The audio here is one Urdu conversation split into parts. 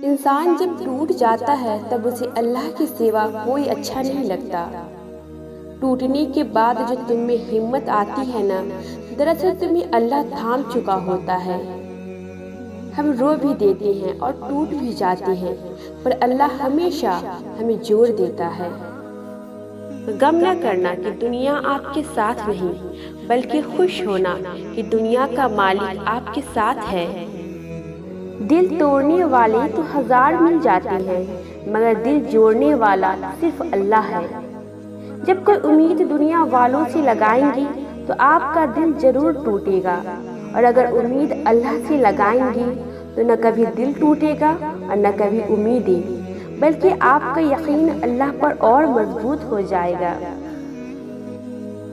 انسان جب ٹوٹ جاتا ہے تب اسے اللہ کے سوا کوئی اچھا نہیں لگتا۔ ٹوٹنے کے بعد جو تم میں ہمت آتی ہے نا، دراصل تمہیں اللہ تھام چکا ہوتا ہے۔ ہم رو بھی دیتے ہیں اور ٹوٹ بھی جاتے ہیں، پر اللہ ہمیشہ ہمیں جوڑ دیتا ہے۔ غم نہ کرنا کہ دنیا آپ کے ساتھ نہیں، بلکہ خوش ہونا کہ دنیا کا مالک آپ کے ساتھ ہے۔ دل توڑنے والے تو ہزار مل جاتے ہیں، مگر دل جوڑنے والا صرف اللہ ہے۔ جب کوئی امید دنیا والوں سے لگائیں گی تو آپ کا دل ضرور ٹوٹے گا، اور اگر امید اللہ سے لگائیں گی تو نہ کبھی دل ٹوٹے گا اور نہ کبھی امیدیں، بلکہ آپ کا یقین اللہ پر اور مضبوط ہو جائے گا۔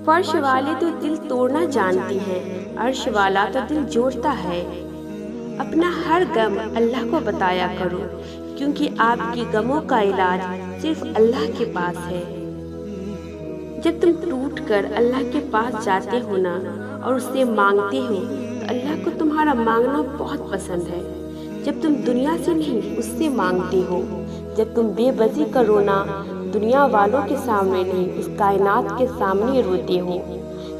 فرش والے تو دل توڑنا جانتے ہیں، عرش والا تو دل جوڑتا ہے۔ اپنا ہر غم اللہ کو بتایا کرو، کیونکہ آپ کے غموں کا علاج صرف اللہ کے پاس ہے۔ جب تم ٹوٹ کر اللہ کے پاس جاتے ہو نا اور اس سے مانگتے ہو تو اللہ کو تمہارا مانگنا بہت پسند ہے۔ جب تم دنیا سے نہیں اس سے مانگتے ہو، جب تم بے بسی کا رونا دنیا والوں کے سامنے نہیں اس کائنات کے سامنے روتے ہو،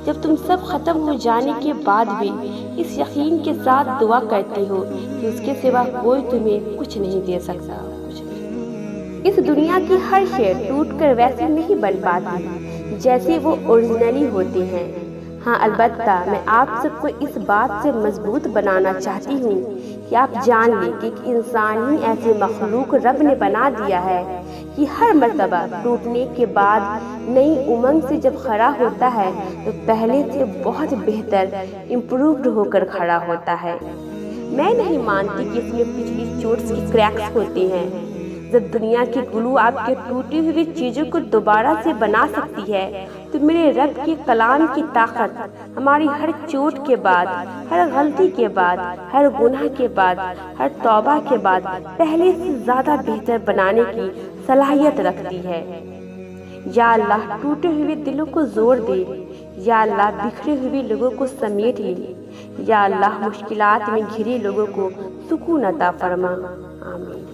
جب تم سب ختم ہو جانے کے بعد بھی اس یقین کے ساتھ دعا کرتے ہو کہ اس کے سوا کوئی تمہیں کچھ نہیں دے سکتا۔ اس دنیا کی ہر شے ٹوٹ کر ویسے نہیں بن پاتی جیسے وہ اوریجنلی ہوتے ہیں۔ ہاں، البتہ میں آپ سب کو اس بات سے مضبوط بنانا چاہتی ہوں کہ آپ جان لیں کہ ایک انسان ہی ایسے مخلوق رب نے بنا دیا ہے کہ ہر مرتبہ ٹوٹنے کے بعد نئی امنگ سے جب کھڑا ہوتا ہے تو پہلے سے بہت بہتر امپرووڈ ہو کر کھڑا ہوتا ہے۔ میں نہیں مانتی کہ اس میں پچھلی چوٹس کی کریکس ہوتے ہیں۔ جب دنیا کی گلو آپ کے ٹوٹی ہوئی چیزوں کو دوبارہ سے بنا سکتی ہے تو میرے رب کے کلام کی طاقت ہماری ہر چوٹ کے بعد، ہر غلطی کے بعد، ہر گناہ کے بعد، ہر توبہ کے بعد پہلے سے زیادہ بہتر بنانے کی صلاحیت رکھتی ہے۔ یا اللہ ٹوٹے ہوئے دلوں کو زور دے، یا اللہ بکھرے ہوئے لوگوں کو سمیٹ لے، یا اللہ مشکلات میں گھرے لوگوں کو سکون عطا فرما۔ آمین۔